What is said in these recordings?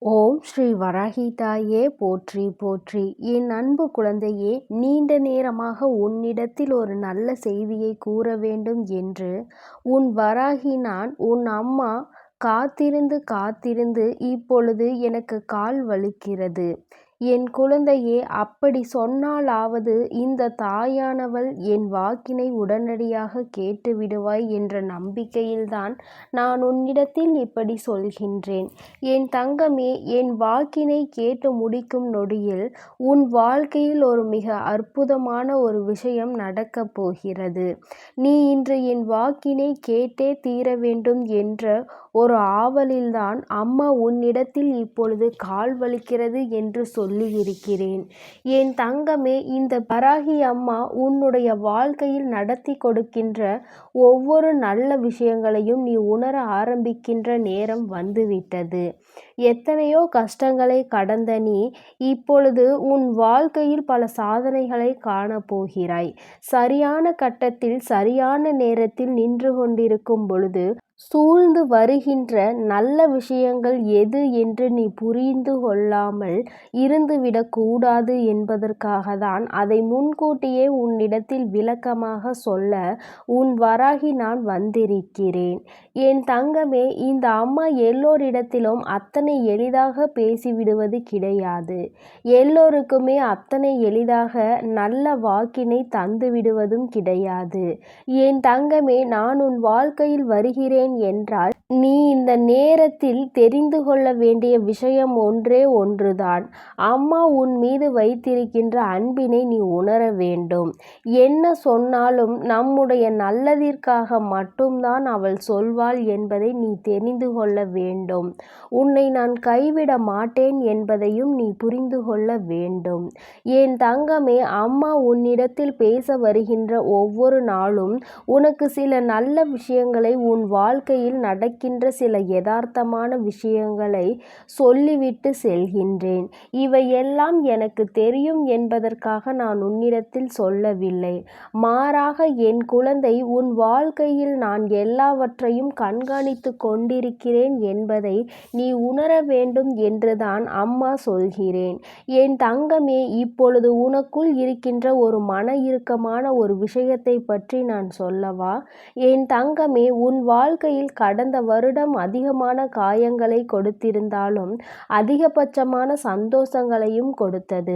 ஓம் ஸ்ரீ வராகி தாயே போற்றி போற்றி. என் அன்பு குழந்தையே, நீண்ட நேரமாக உன்னிடத்தில் ஒரு நல்ல செய்தியை கூற வேண்டும் என்று உன் வராகி நான் உன் அம்மா காத்திருந்து காத்திருந்து இப்பொழுது எனக்கு கால் வலிக்கிறது. என் குழந்தையே, அப்படி சொன்னாலாவது இந்த தாயானவள் என் வாக்கினை உடனடியாக கேட்டு விடுவாய் என்ற நம்பிக்கையில்தான் நான் உன்னிடத்தில் இப்படி சொல்கின்றேன். என் தங்கமே, என் வாக்கினை கேட்டு முடிக்கும் நொடியில் உன் வாழ்க்கையில் ஒரு மிக அற்புதமான ஒரு விஷயம் நடக்கப் போகிறது. நீ இன்று என் வாக்கினை கேட்டே தீர வேண்டும் என்ற ஒரு ஆவலில்தான் அம்மா உன்னிடத்தில் இப்பொழுது கால் வலிக்கிறது என்று சொல்லியிருக்கிறேன். என் தங்கமே, இந்த வராகி அம்மா உன்னுடைய வாழ்க்கையில் நடத்தி கொடுக்கின்ற ஒவ்வொரு நல்ல விஷயங்களையும் நீ உணர ஆரம்பிக்கின்ற நேரம் வந்துவிட்டது. எத்தனையோ கஷ்டங்களை கடந்த நீ இப்பொழுது உன் வாழ்க்கையில் பல சாதனைகளை காணப்போகிறாய். சரியான கட்டத்தில் சரியான நேரத்தில் நின்று கொண்டிருக்கும் பொழுது சூழ்ந்து வருகின்ற நல்ல விஷயங்கள் எது என்று நீ புரிந்து கொள்ளாமல் இருந்துவிடக்கூடாது என்பதற்காகத்தான் அதை முன்கூட்டியே உன்னிடத்தில் விளக்கமாக சொல்ல உன் வராகி நான் வந்திருக்கிறேன். என் தங்கமே, இந்த அம்மா எல்லோரிடத்திலும் அத்தனை எளிதாக பேசிவிடுவது கிடையாது. எல்லோருக்குமே அத்தனை எளிதாக நல்ல வாக்கினை தந்து விடுவதும் கிடையாது. என் தங்கமே, நான் உன் வாழ்க்கையில் வருகிறேன் என்றால் நீ இந்த நேரத்தில் தெரிந்து கொள்ள வேண்டிய விஷயம் ஒன்றே ஒன்றுதான். அம்மா உன் மீது வைத்திருக்கின்ற அன்பினை நீ உணர வேண்டும். என்ன சொன்னாலும் நம்முடைய நல்லதிற்காக மட்டும்தான் அவள் சொல்வாள் என்பதை நீ தெரிந்து கொள்ள வேண்டும். உன்னை நான் கைவிட மாட்டேன் என்பதையும் நீ புரிந்து கொள்ள வேண்டும். என் தங்கமே, அம்மா உன்னிடத்தில் பேச வருகின்ற ஒவ்வொரு நாளும் உனக்கு சில நல்ல விஷயங்களை, உன் வாழ்க்கையில் நடக்கின்ற சில யதார்த்தமான விஷயங்களை சொல்லிவிட்டு செல்கின்றேன். இவையெல்லாம் எனக்கு தெரியும் என்பதற்காக நான் உன்னிடத்தில் சொல்லவில்லை. மாறாக என் குழந்தை, உன் வாழ்க்கையில் நான் எல்லாவற்றையும் கண்காணித்து கொண்டிருக்கிறேன் என்பதை நீ உணர வேண்டும் என்றுதான் அம்மா சொல்கிறேன். என் தங்கமே, இப்பொழுது உனக்குள் இருக்கின்ற ஒரு மன இறுக்கமான ஒரு விஷயத்தை பற்றி நான் சொல்லவா? என் தங்கமே, உன் வாழ்க்கையில் கடந்த வருடம் அதிகமான காயங்களை கொடுத்திருந்தாலும் அதிகபட்சமான சந்தோஷங்களையும் கொடுத்தது.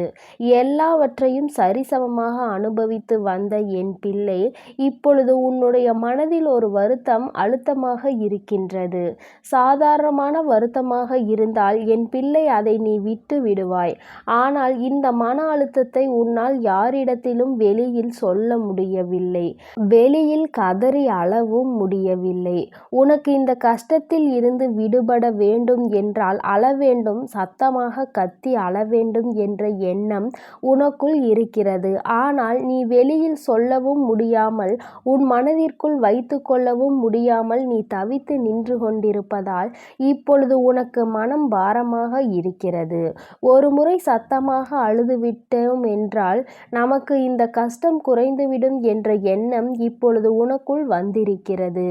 எல்லாவற்றையும் சரிசமமாக அனுபவித்து வந்த என் பிள்ளை, இப்பொழுது உன்னுடைய மனதில் ஒரு வருத்தம் அழுத்தமாக இருக்கின்றது. சாதாரணமான வருத்தமாக இருந்தால் என் பிள்ளை அதை நீ விட்டு விடுவாய். ஆனால் இந்த மன அழுத்தத்தை உன்னால் யாரிடத்திலும் வெளியில் சொல்ல முடியவில்லை. வெளியில் கதறி அழவும் முடியவில்லை. உனக்கு இந்த கஷ்டத்தில் இருந்து விடுபட வேண்டும் என்றால் அழ வேண்டும், சத்தமாக கத்தி அழ வேண்டும் என்ற எண்ணம் உனக்குள் இருக்கிறது. ஆனால் நீ வெளியில் சொல்லவும் முடியாமல், உன் மனதிற்குள் வைத்து கொள்ளவும் முடியாமல் நீ தவித்து நின்று கொண்டிருப்பதால் இப்பொழுது உனக்கு மனம் பாரமாக இருக்கிறது. ஒரு முறை சத்தமாக அழுதுவிட்டோம் என்றால் நமக்கு இந்த கஷ்டம் குறைந்துவிடும் என்ற எண்ணம் இப்பொழுது உனக்குள் வந்திருக்கிறது.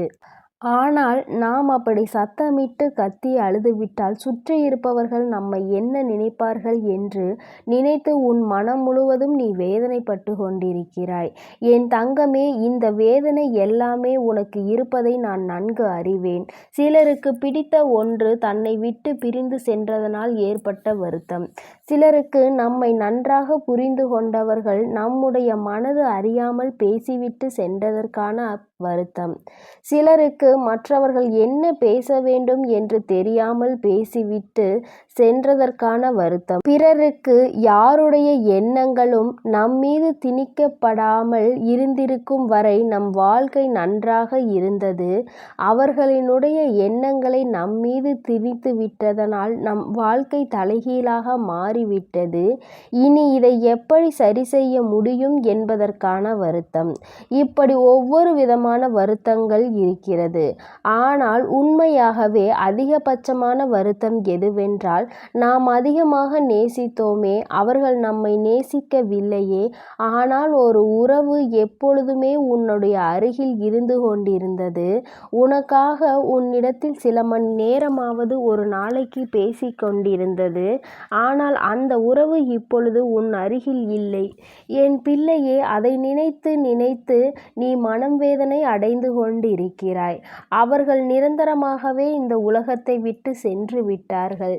ஆனால் நாம் அப்படி சத்தமிட்டு கத்தி அழுதுவிட்டால் சுற்றி இருப்பவர்கள் நம்மை என்ன நினைப்பார்கள் என்று நினைத்து உன் மனம் முழுவதும் நீ வேதனைப்பட்டு கொண்டிருக்கிறாய். என் தங்கமே, இந்த வேதனை எல்லாமே உனக்கு இருப்பதை நான் நன்கு அறிவேன். சிலருக்கு பிடித்த ஒன்று தன்னை விட்டு பிரிந்து சென்றதனால் ஏற்பட்ட வருத்தம். சிலருக்கு நம்மை நன்றாக புரிந்து கொண்டவர்கள் நம்முடைய மனது அறியாமல் பேசிவிட்டு சென்றதற்கான வருத்தம். சிலருக்கு மற்றவர்கள் என்ன பேச வேண்டும் என்று தெரியாமல் பேசிவிட்டு சென்றதற்கான வருத்தம். பிறருக்கு யாருடைய எண்ணங்களும் நம்மீது திணிக்கப்படாமல் இருந்திருக்கும் வரை நம் வாழ்க்கை நன்றாக இருந்தது. அவர்களினுடைய எண்ணங்களை நம்மீது திணித்து விட்டதனால் நம் வாழ்க்கை தலைகீழாக மாறிவிட்டது. இனி இதை எப்படி சரி செய்ய முடியும் என்பதற்கான வருத்தம். இப்படி ஒவ்வொரு விதமான வருத்தங்கள் இருக்கிறது. ஆனால் உண்மையாகவே அதிகபட்சமான வருத்தம் எதுவென்றால் நாம் அதிகமாக நேசித்தோமே, அவர்கள் நம்மை நேசிக்கவில்லையே. ஆனால் ஒரு உறவு எப்பொழுதுமே உன்னுடைய அருகில் இருந்து கொண்டிருந்தது. உனக்காக உன்னிடத்தில் சில மணி நேரமாவது ஒரு நாளைக்கு பேசிக் கொண்டிருந்தது. ஆனால் அந்த உறவு இப்பொழுது உன் அருகில் இல்லை. என் பிள்ளையே, அதை நினைத்து நினைத்து நீ மனம் வேதனை அடைந்து கொண்டிருக்கிறாய். அவர்கள் நிரந்தரமாகவே இந்த உலகத்தை விட்டு சென்று விட்டார்கள்.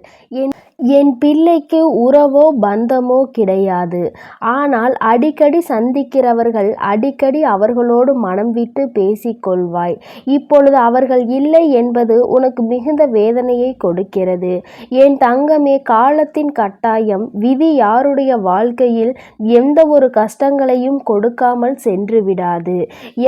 என் பிள்ளைக்கு உறவோ பந்தமோ கிடையாது. ஆனால் அடிக்கடி சந்திக்கிறவர்கள் அடிக்கடி அவர்களோடு மனம் விட்டு பேசிக்கொள்வாய். இப்பொழுது அவர்கள் இல்லை என்பது உனக்கு மிகுந்த வேதனையை கொடுக்கிறது. என் தங்கமே, காலத்தின் கட்டாயம், விதி யாருடைய வாழ்க்கையில் எந்த ஒரு கஷ்டங்களையும் கொடுக்காமல் சென்று விடாது.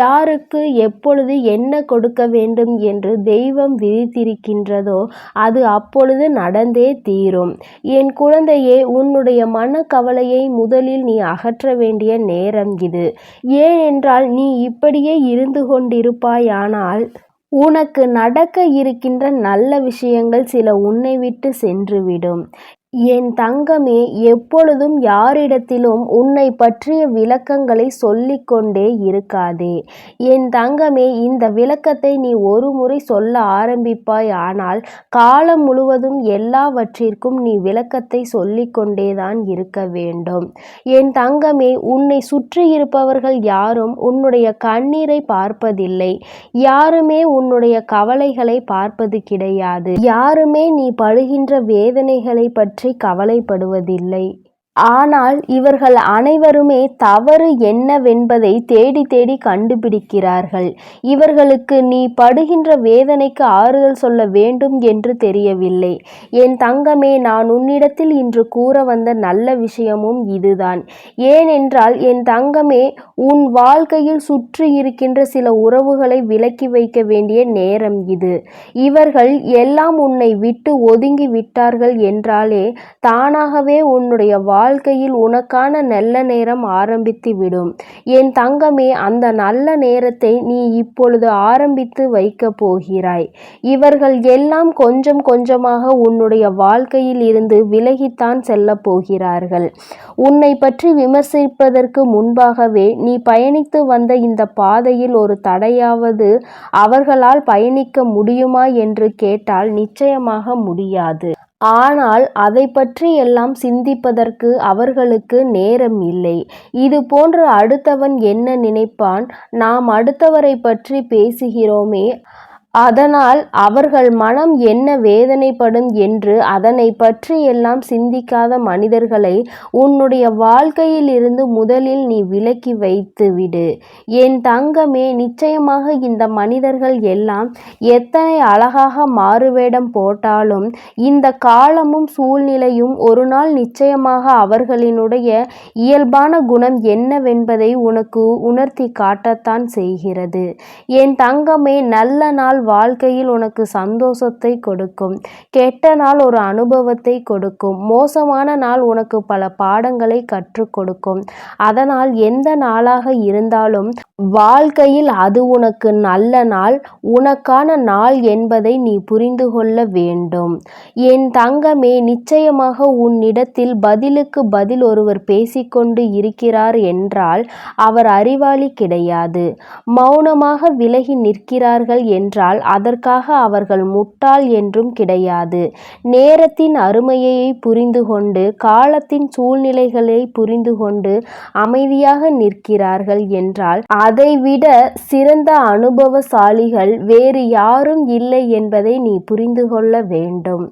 யாருக்கு எப்பொழுது என்ன கொடுக்க வேண்டும் என்று தெய்வம் விதித்திருக்கின்றதோ அது அப்பொழுது நடந்தே தீரும். என் குழந்தையே, உன்னுடைய மனக்கவலையை முதலில் நீ அகற்ற வேண்டிய நேரம் இது. ஏனென்றால் நீ இப்படியே இருந்து கொண்டிருப்பாயானால் உனக்கு நடக்க இருக்கின்ற நல்ல விஷயங்கள் சில உன்னை விட்டு சென்றுவிடும். என் தங்கமே, எப்பொழுதும் யாரிடத்திலும் உன்னை பற்றிய விளக்கங்களை சொல்லிக்கொண்டே இருக்காதே. என் தங்கமே, இந்த விளக்கத்தை நீ ஒரு முறை சொல்ல ஆரம்பிப்பாய். ஆனால் காலம் முழுவதும் எல்லாவற்றிற்கும் நீ விளக்கத்தை சொல்லிக்கொண்டேதான் இருக்க வேண்டும். என் தங்கமே, உன்னை சுற்றி இருப்பவர்கள் யாரும் உன்னுடைய கண்ணீரை பார்ப்பதில்லை. யாருமே உன்னுடைய கவலைகளை பார்ப்பது கிடையாது. யாருமே நீ படுகின்ற வேதனைகளை பற்றி கவலைப்படுவதில்லை. ஆனால் இவர்கள் அனைவருமே தவறு என்னவென்பதை தேடி தேடி கண்டுபிடிக்கிறார்கள். இவர்களுக்கு நீ படுகின்ற வேதனைக்கு ஆறுதல் சொல்ல வேண்டும் என்று தெரியவில்லை. என் தங்கமே, நான் உன்னிடத்தில் இன்று கூற வந்த நல்ல விஷயமும் இதுதான். ஏனென்றால் என் தங்கமே, உன் வாழ்க்கையில் சுற்றி இருக்கின்ற சில உறவுகளை விலக்கி வைக்க வேண்டிய நேரம் இது. இவர்கள் எல்லாம் உன்னை விட்டு ஒதுங்கி விட்டார்கள் என்றாலே தானாகவே உன்னுடைய வாழ்க்கையில் உனக்கான நல்ல நேரம் ஆரம்பித்துவிடும். என் தங்கமே, அந்த நல்ல நேரத்தை நீ இப்பொழுது ஆரம்பித்து வைக்கப் போகிறாய். இவர்கள் எல்லாம் கொஞ்சம் கொஞ்சமாக உன்னுடைய வாழ்க்கையில் இருந்து விலகித்தான் செல்லப் போகிறார்கள். உன்னை பற்றி விமர்சிப்பதற்கு முன்பாகவே நீ பயணித்து வந்த இந்த பாதையில் ஒரு தடையாவது அவர்களால் பயணிக்க முடியுமா என்று கேட்டால் நிச்சயமாக முடியாது. ஆனால் அதை பற்றி எல்லாம் சிந்திப்பதற்கு அவர்களுக்கு நேரம் இல்லை. இது போன்று அடுத்தவன் என்ன நினைப்பான், நாம் அடுத்தவரை பற்றி பேசுகிறோமே, அதனால் அவர்கள் மனம் என்ன வேதனைப்படும் என்று அதனை பற்றி எல்லாம் சிந்திக்காத மனிதர்களை உன்னுடைய வாழ்க்கையில் இருந்து முதலில் நீ விலக்கி வைத்து விடு. என் தங்கமே, நிச்சயமாக இந்த மனிதர்கள் எல்லாம் எத்தனை அழகாக மாறுவேடம் போட்டாலும் இந்த காலமும் சூழ்நிலையும் ஒரு நாள் நிச்சயமாக அவர்களினுடைய இயல்பான குணம் என்னவென்பதை உனக்கு உணர்த்தி காட்டத்தான் செய்கிறது. என் தங்கமே, நல்ல நாள் வாழ்க்கையில் உனக்கு சந்தோஷத்தை கொடுக்கும். கெட்ட நாள் ஒரு அனுபவத்தை கொடுக்கும். மோசமான நாள் உனக்கு பல பாடங்களை கற்றுக் கொடுக்கும். அதனால் எந்த நாளாக இருந்தாலும் வாழ்க்கையில் அது உனக்கு நல்ல நாள், உனக்கான நாள் என்பதை நீ புரிந்து கொள்ள வேண்டும். என் தங்கமே, நிச்சயமாக உன்னிடத்தில் பதிலுக்கு பதில் ஒருவர் பேசிக்கொண்டு இருக்கிறார் என்றால் அவர் அறிவாளி கிடையாது. மௌனமாக விலகி நிற்கிறார்கள் என்றால் அதற்காக அவர்கள் முட்டாள் என்றும் கிடையாது. நேரத்தின் அருமையை புரிந்து கொண்டு காலத்தின் சூழ்நிலைகளை புரிந்து கொண்டு அமைதியாக நிற்கிறார்கள் என்றால் அதைவிட சிறந்த அனுபவசாலிகள் வேறு யாரும் இல்லை என்பதை நீ புரிந்து கொள்ள வேண்டும்.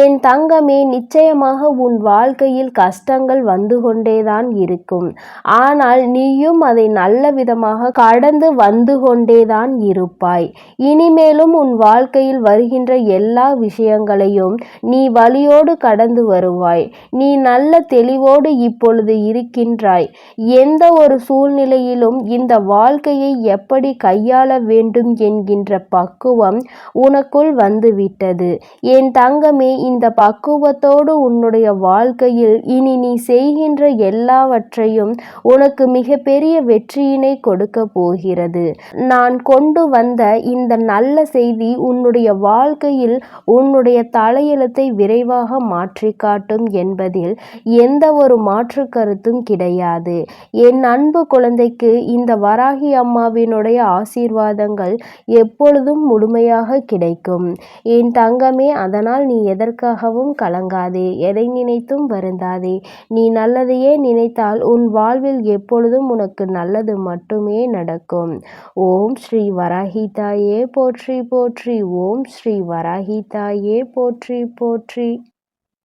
என் தங்கமே, நிச்சயமாக உன் வாழ்க்கையில் கஷ்டங்கள் வந்து கொண்டேதான் இருக்கும். ஆனால் நீயும் அதை நல்ல விதமாக கடந்து வந்து கொண்டேதான் இருப்பாய். இனிமேலும் உன் வாழ்க்கையில் வருகின்ற எல்லா விஷயங்களையும் நீ வழியோடு கடந்து வருவாய். நீ நல்ல தெளிவோடு இப்பொழுது இருக்கின்றாய். எந்த ஒரு சூழ்நிலையிலும் இந்த வாழ்க்கையை எப்படி கையாள வேண்டும் என்கின்ற பக்குவம் உனக்குள் வந்துவிட்டது. என் தங்கமே, இந்த பக்குவத்தோடு உன்னுடைய வாழ்க்கையில் இனி நீ செய்கின்ற எல்லாவற்றையும் உனக்கு மிகப்பெரிய வெற்றியினை கொடுக்க போகிறது. நான் கொண்டு வந்த இந்த நல்ல நல்ல செய்தி உன்னுடைய வாழ்க்கையில் உன்னுடைய தலையெழுத்தை விரைவாக மாற்றி காட்டும் என்பதில் எந்த ஒரு மாற்று கருத்தும் கிடையாது. என் அன்பு குழந்தைக்கு இந்த வராகி அம்மாவினுடைய ஆசீர்வாதங்கள் எப்பொழுதும் முழுமையாக கிடைக்கும். என் தங்கமே, அதனால் நீ எதற்காகவும் கலங்காதே, எதை நினைத்தும் வருந்தாதே. நீ நல்லதையே நினைத்தால் உன் வாழ்வில் எப்பொழுதும் உனக்கு நல்லது மட்டுமே நடக்கும். ஓம் ஸ்ரீ வராகி தாயே போற்றி போற்றி. ஓம் ஸ்ரீ வராகி தாயே போற்றி போற்றி.